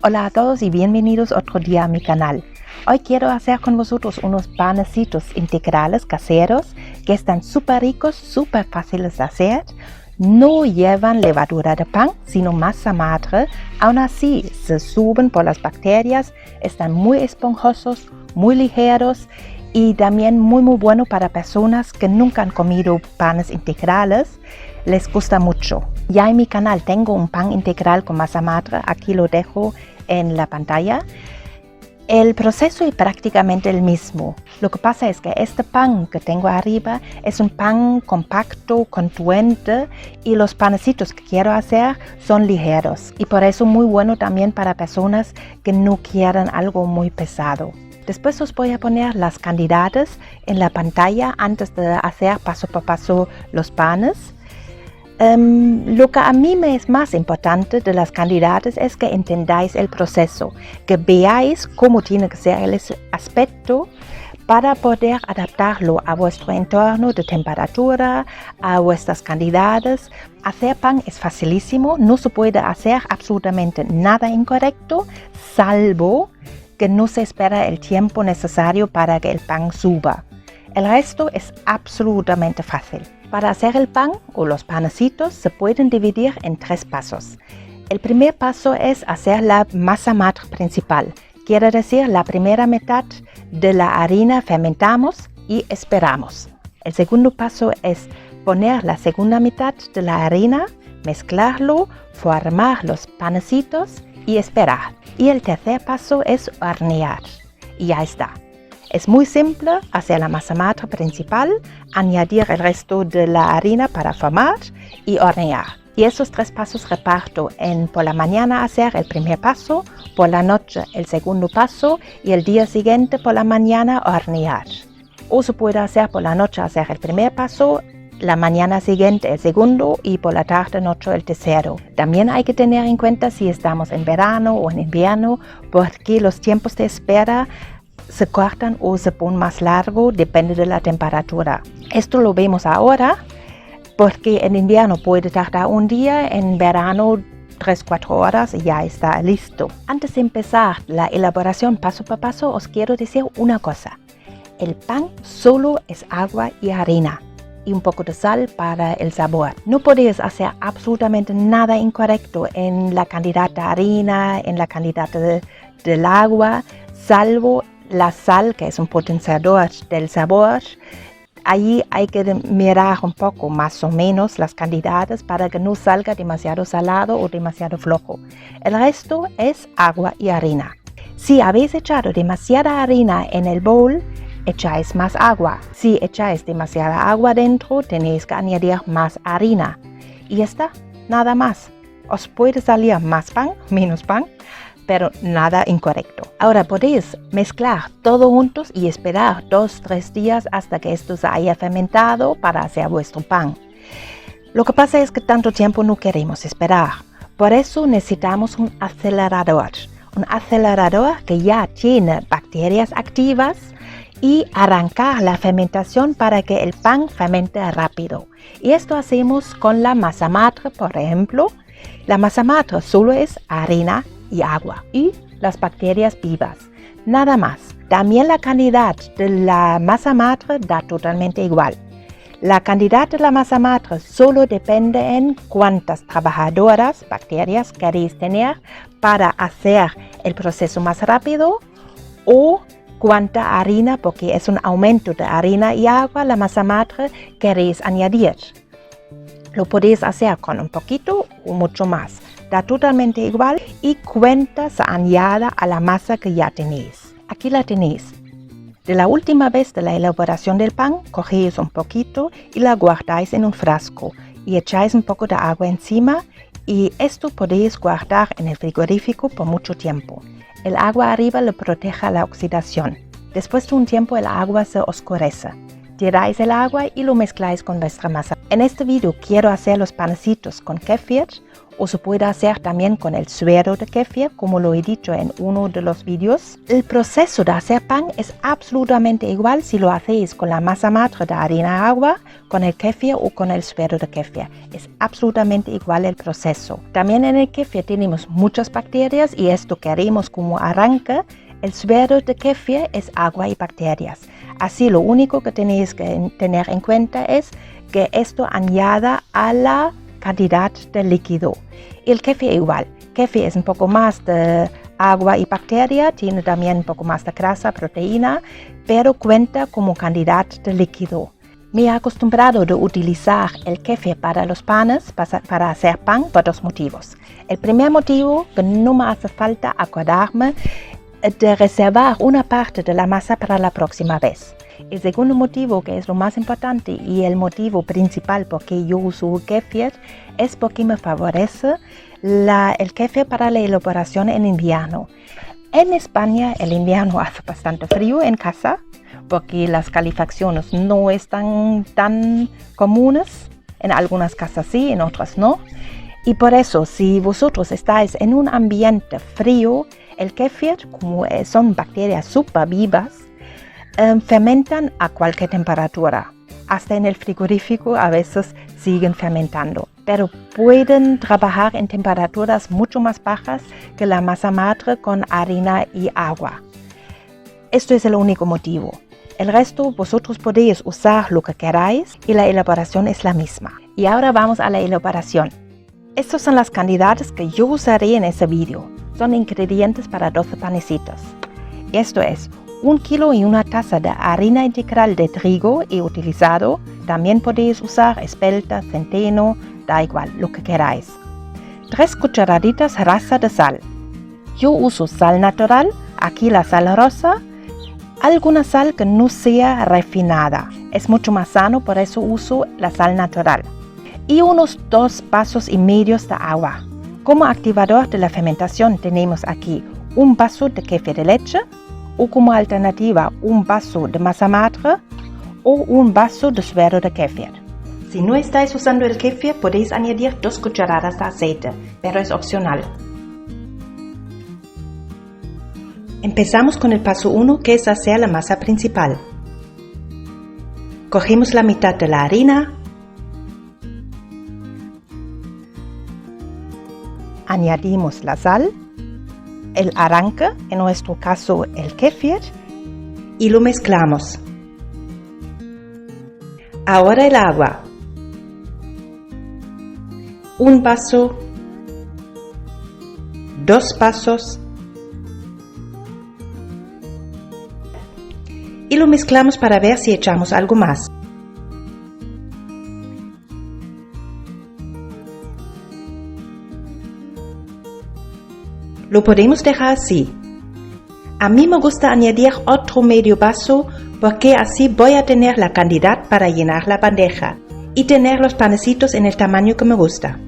Hola a todos y bienvenidos otro día a mi canal. Hoy quiero hacer con vosotros unos panecitos integrales caseros que están súper ricos, súper fáciles de hacer. No llevan levadura de pan, sino masa madre. Aún así se suben por las bacterias, están muy esponjosos, muy ligeros y también muy bueno para personas que nunca han comido panes integrales. Les gusta mucho. Ya en mi canal tengo un pan integral con masa madre, aquí lo dejo en la pantalla. El proceso es prácticamente el mismo. Lo que pasa es que este pan que tengo arriba es un pan compacto, contundente y los panecitos que quiero hacer son ligeros y por eso muy bueno también para personas que no quieren algo muy pesado. Después os voy a poner las cantidades en la pantalla antes de hacer paso por paso los panes. Lo que a mí me es más importante de las cantidades es que entendáis el proceso, que veáis cómo tiene que ser el aspecto para poder adaptarlo a vuestro entorno de temperatura, a vuestras cantidades. Hacer pan es facilísimo, no se puede hacer absolutamente nada incorrecto, salvo que no se espera el tiempo necesario para que el pan suba. El resto es absolutamente fácil. Para hacer el pan o los panecitos se pueden dividir en 3 pasos. El primer paso es hacer la masa madre principal. Quiere decir, la primera mitad de la harina fermentamos y esperamos. El segundo paso es poner la segunda mitad de la harina, mezclarlo, formar los panecitos y esperar. Y el tercer paso es hornear. Y ya está. Es muy simple hacer la masa madre principal, añadir el resto de la harina para formar y hornear. Y esos 3 pasos reparto en por la mañana hacer el primer paso, por la noche el segundo paso y el día siguiente por la mañana hornear. O se puede hacer por la noche hacer el primer paso, la mañana siguiente el segundo y por la tarde noche el tercero. También hay que tener en cuenta si estamos en verano o en invierno, porque los tiempos de espera se cortan o se ponen más largo, depende de la temperatura. Esto lo vemos ahora porque en invierno puede tardar un día, en verano 3-4 horas y ya está listo. Antes de empezar la elaboración paso por paso, os quiero decir una cosa. El pan solo es agua y harina y un poco de sal para el sabor. No podéis hacer absolutamente nada incorrecto en la cantidad de harina, en la cantidad del agua, salvo la sal, que es un potenciador del sabor. Allí hay que mirar un poco más o menos las cantidades para que no salga demasiado salado o demasiado flojo. El resto es agua y harina. Si habéis echado demasiada harina en el bowl, echáis más agua. Si echáis demasiada agua dentro, tenéis que añadir más harina. Y ya está, nada más. Os puede salir más pan, menos pan, pero nada incorrecto. Ahora podéis mezclar todo juntos y esperar 2-3 días hasta que esto se haya fermentado para hacer vuestro pan. Lo que pasa es que tanto tiempo no queremos esperar. Por eso necesitamos un acelerador. Un acelerador que ya tiene bacterias activas y arrancar la fermentación para que el pan fermente rápido. Y esto hacemos con la masa madre, por ejemplo. La masa madre solo es harina y agua y las bacterias vivas, nada más. También la cantidad de la masa madre da totalmente igual. La cantidad de la masa madre solo depende en cuántas trabajadoras, bacterias queréis tener para hacer el proceso más rápido o cuánta harina, porque es un aumento de harina y agua, la masa madre queréis añadir. Lo podéis hacer con un poquito o mucho más. Da totalmente igual y cuenta se añade a la masa que ya tenéis. Aquí la tenéis. De la última vez de la elaboración del pan, cogéis un poquito y la guardáis en un frasco y echáis un poco de agua encima y esto podéis guardar en el frigorífico por mucho tiempo. El agua arriba le protege la oxidación. Después de un tiempo el agua se oscurece. Tiráis el agua y lo mezcláis con vuestra masa. En este video quiero hacer los panecitos con kéfir o se puede hacer también con el suero de kefir, como lo he dicho en uno de los vídeos. El proceso de hacer pan es absolutamente igual si lo hacéis con la masa madre de harina y agua, con el kefir o con el suero de kefir. Es absolutamente igual el proceso. También en el kefir tenemos muchas bacterias y esto que haremos como arranque. El suero de kefir es agua y bacterias. Así lo único que tenéis que tener en cuenta es que esto añada a la cantidad de líquido. El kefir igual. Kefir es un poco más de agua y bacteria, tiene también un poco más de grasa, proteína, pero cuenta como cantidad de líquido. Me he acostumbrado de utilizar el kefir para los panes, para hacer pan, por dos motivos. El primer motivo, que no me hace falta acordarme de reservar una parte de la masa para la próxima vez. El segundo motivo, que es lo más importante y el motivo principal por que yo uso el kefir, es porque me favorece el kefir para la elaboración en invierno. En España el invierno hace bastante frío en casa, porque las calefacciones no están tan comunes. En algunas casas sí, en otras no. Y por eso, si vosotros estáis en un ambiente frío, el kefir, como son bacterias súper vivas, fermentan a cualquier temperatura. Hasta en el frigorífico a veces siguen fermentando, pero pueden trabajar en temperaturas mucho más bajas que la masa madre con harina y agua. Esto es el único motivo. El resto vosotros podéis usar lo que queráis y la elaboración es la misma. Y ahora vamos a la elaboración. Estas son las cantidades que yo usaré en este vídeo. Son ingredientes para 12 panecitos. Esto es 1 kilo y una taza de harina integral de trigo he utilizado. También podéis usar espelta, centeno, da igual, lo que queráis. 3 cucharaditas rasa de sal. Yo uso sal natural, aquí la sal rosa. Alguna sal que no sea refinada. Es mucho más sano, por eso uso la sal natural. Y unos 2 vasos y medio de agua. Como activador de la fermentación tenemos aquí un vaso de kefir de leche o como alternativa un vaso de masa madre o un vaso de suero de kefir. Si no estáis usando el kefir podéis añadir 2 cucharadas de aceite, pero es opcional. Empezamos con el paso 1, que es hacer la masa principal. Cogemos la mitad de la harina, añadimos la sal, el arranque, en nuestro caso el kefir, y lo mezclamos. Ahora el agua. Un vaso, 2 vasos, y lo mezclamos para ver si echamos algo más. Lo podemos dejar así. A mí me gusta añadir otro medio vaso porque así voy a tener la cantidad para llenar la bandeja y tener los panecitos en el tamaño que me gusta.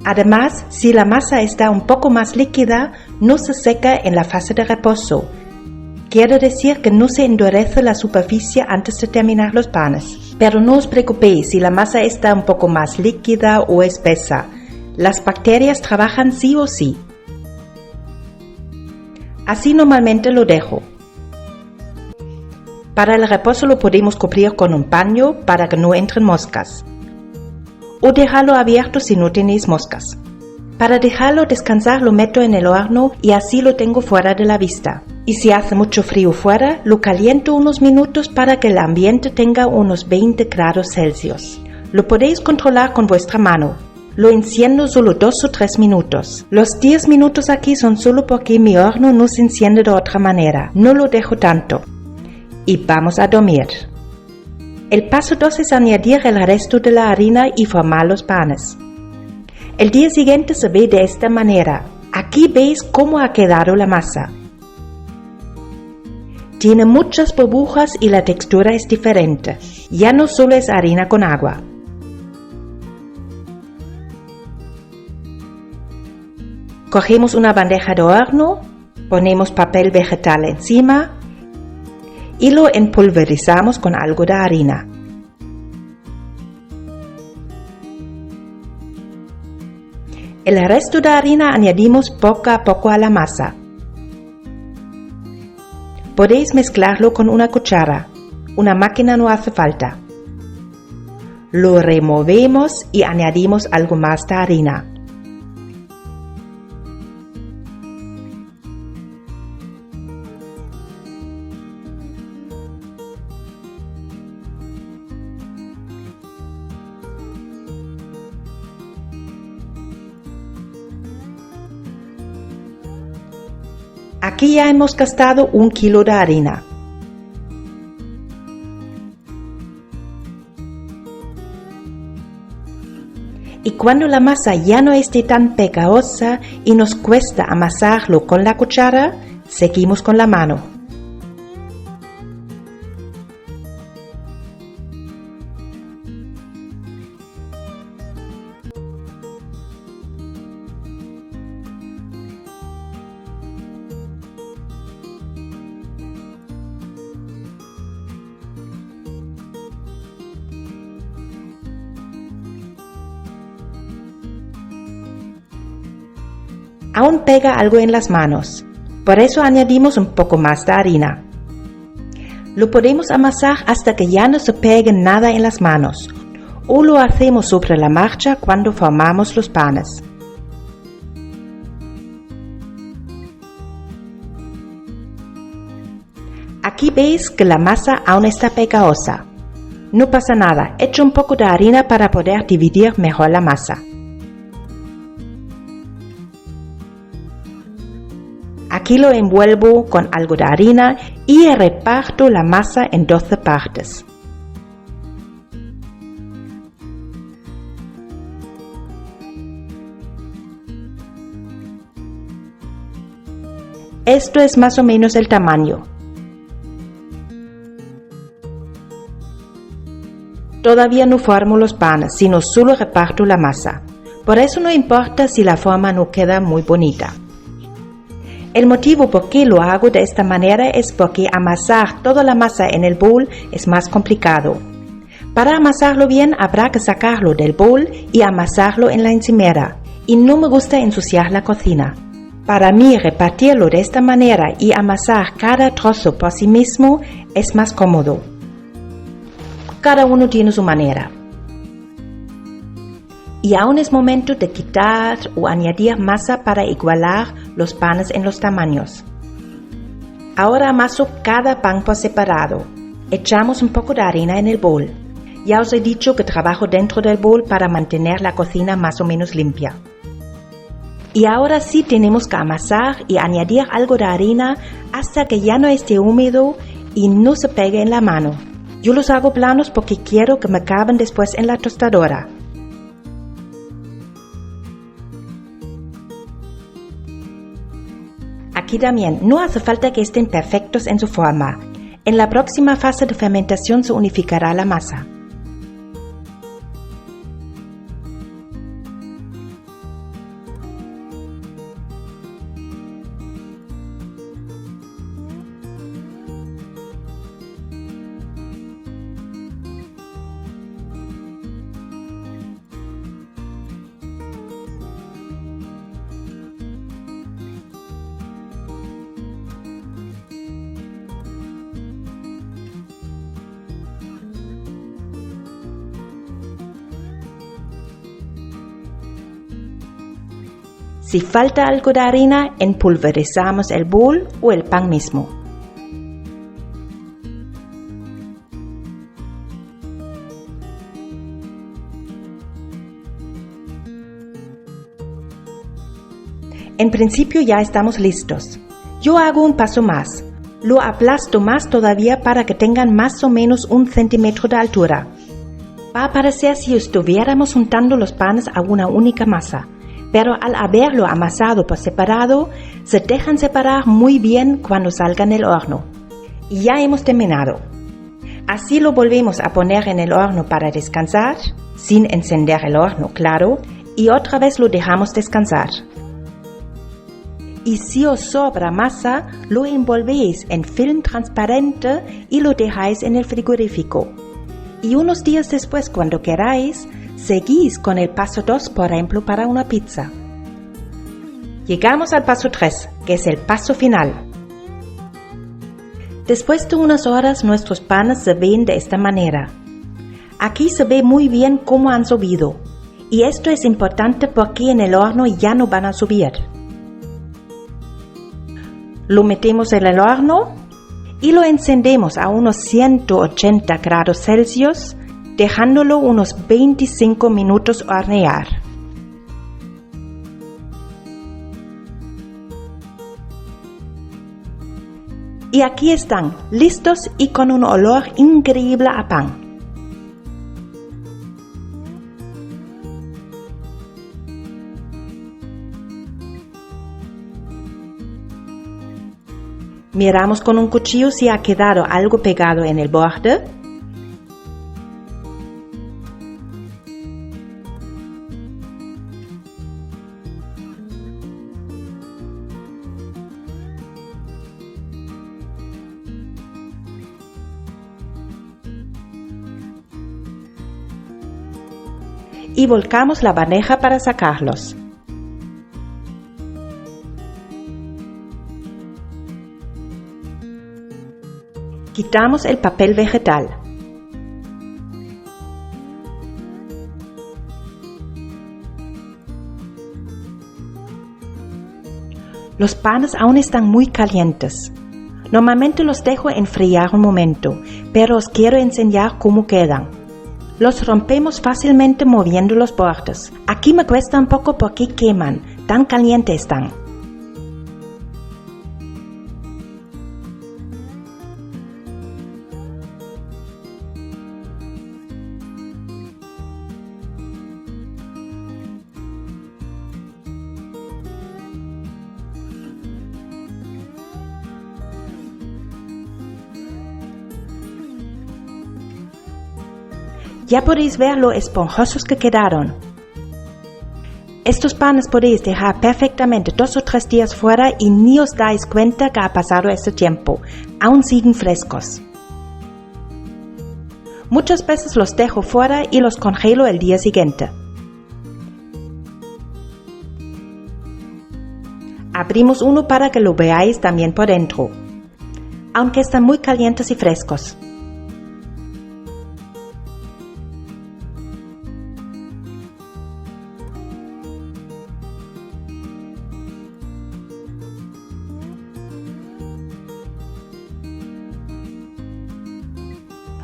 Además, si la masa está un poco más líquida, no se seca en la fase de reposo. Quiere decir que no se endurece la superficie antes de terminar los panes. Pero no os preocupéis si la masa está un poco más líquida o espesa. Las bacterias trabajan sí o sí. Así normalmente lo dejo. Para el reposo lo podemos cubrir con un paño para que no entren moscas. O dejarlo abierto si no tenéis moscas. Para dejarlo descansar lo meto en el horno y así lo tengo fuera de la vista. Y si hace mucho frío fuera, lo caliento unos minutos para que el ambiente tenga unos 20 grados Celsius. Lo podéis controlar con vuestra mano. Lo enciendo solo 2 o 3 minutos. Los 10 minutos aquí son solo porque mi horno no se enciende de otra manera. No lo dejo tanto. Y vamos a dormir. El paso 2 es añadir el resto de la harina y formar los panes. El día siguiente se ve de esta manera. Aquí veis cómo ha quedado la masa. Tiene muchas burbujas y la textura es diferente. Ya no solo es harina con agua. Cogemos una bandeja de horno, ponemos papel vegetal encima y lo empolvorizamos con algo de harina. El resto de harina añadimos poco a poco a la masa. Podéis mezclarlo con una cuchara. Una máquina no hace falta. Lo removemos y añadimos algo más de harina. Aquí ya hemos gastado 1 kilo de harina. Y cuando la masa ya no esté tan pegajosa y nos cuesta amasarlo con la cuchara, seguimos con la mano. Aún pega algo en las manos, por eso añadimos un poco más de harina. Lo podemos amasar hasta que ya no se pegue nada en las manos, o lo hacemos sobre la marcha cuando formamos los panes. Aquí veis que la masa aún está pegajosa. No pasa nada, echo un poco de harina para poder dividir mejor la masa. Aquí lo envuelvo con algo de harina y reparto la masa en 12 partes. Esto es más o menos el tamaño. Todavía no formo los panes, sino solo reparto la masa. Por eso no importa si la forma no queda muy bonita. El motivo por qué lo hago de esta manera es porque amasar toda la masa en el bol es más complicado. Para amasarlo bien habrá que sacarlo del bol y amasarlo en la encimera, y no me gusta ensuciar la cocina. Para mí repartirlo de esta manera y amasar cada trozo por sí mismo es más cómodo. Cada uno tiene su manera. Y aún es momento de quitar o añadir masa para igualar los panes en los tamaños. Ahora amaso cada pan por separado. Echamos un poco de harina en el bol. Ya os he dicho que trabajo dentro del bol para mantener la cocina más o menos limpia. Y ahora sí tenemos que amasar y añadir algo de harina hasta que ya no esté húmedo y no se pegue en la mano. Yo los hago planos porque quiero que me caben después en la tostadora. Aquí también no hace falta que estén perfectos en su forma. En la próxima fase de fermentación se unificará la masa. Si falta algo de harina, empulverizamos el bol o el pan mismo. En principio ya estamos listos. Yo hago un paso más. Lo aplasto más todavía para que tengan más o menos 1 centímetro de altura. Va a parecer si estuviéramos untando los panes a una única masa. Pero al haberlo amasado por separado, se dejan separar muy bien cuando salgan del horno. Y ya hemos terminado. Así lo volvemos a poner en el horno para descansar, sin encender el horno, claro, y otra vez lo dejamos descansar. Y si os sobra masa, lo envolvéis en film transparente y lo dejáis en el frigorífico. Y unos días después, cuando queráis, seguís con el paso 2, por ejemplo, para una pizza. Llegamos al paso 3, que es el paso final. Después de unas horas nuestros panes se ven de esta manera. Aquí se ve muy bien cómo han subido. Y esto es importante porque en el horno ya no van a subir. Lo metemos en el horno y lo encendemos a unos 180 grados Celsius, dejándolo unos 25 minutos hornear. Y aquí están, listos y con un olor increíble a pan. Miramos con un cuchillo si ha quedado algo pegado en el borde. Y volcamos la bandeja para sacarlos. Quitamos el papel vegetal. Los panes aún están muy calientes. Normalmente los dejo enfriar un momento, pero os quiero enseñar cómo quedan. Los rompemos fácilmente moviendo los bordes. Aquí me cuesta un poco porque queman, tan calientes están. Ya podéis ver lo esponjosos que quedaron. Estos panes podéis dejar perfectamente 2 o 3 días fuera y ni os dais cuenta que ha pasado este tiempo. Aún siguen frescos. Muchas veces los dejo fuera y los congelo el día siguiente. Abrimos uno para que lo veáis también por dentro, aunque están muy calientes y frescos.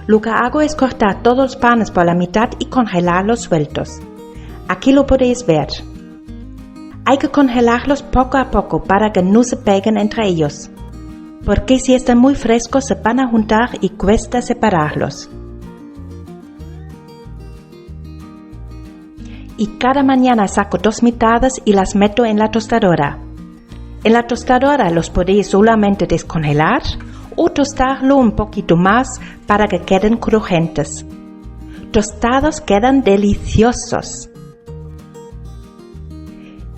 Lo que hago es cortar todos los panes por la mitad y congelarlos sueltos. Aquí lo podéis ver. Hay que congelarlos poco a poco para que no se peguen entre ellos, porque si están muy frescos se van a juntar y cuesta separarlos. Y cada mañana saco 2 mitades y las meto en la tostadora. En la tostadora los podéis solamente descongelar o tostarlo un poquito más para que queden crujientes. Tostados quedan deliciosos.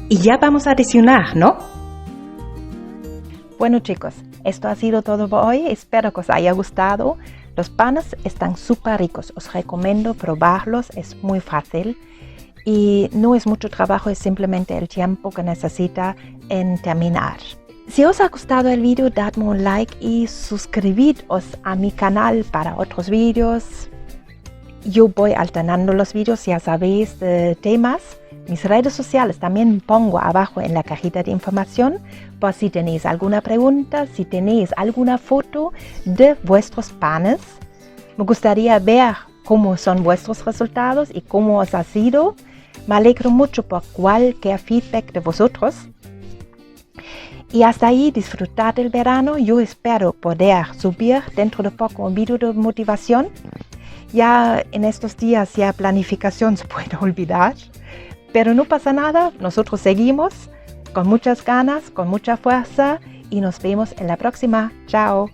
Y ya vamos a adicionar, ¿no? Bueno chicos, esto ha sido todo por hoy. Espero que os haya gustado. Los panes están súper ricos. Os recomiendo probarlos. Es muy fácil. Y no es mucho trabajo, es simplemente el tiempo que necesita en terminar. Si os ha gustado el vídeo, dadme un like y suscribiros a mi canal para otros vídeos. Yo voy alternando los vídeos, ya sabéis, de temas. Mis redes sociales también pongo abajo en la cajita de información por si tenéis alguna pregunta, si tenéis alguna foto de vuestros panes. Me gustaría ver cómo son vuestros resultados y cómo os ha sido. Me alegro mucho por cualquier feedback de vosotros. Y hasta ahí, disfrutar del verano. Yo espero poder subir dentro de poco un vídeo de motivación. Ya en estos días ya planificación se puede olvidar. Pero no pasa nada, nosotros seguimos con muchas ganas, con mucha fuerza y nos vemos en la próxima. Chao.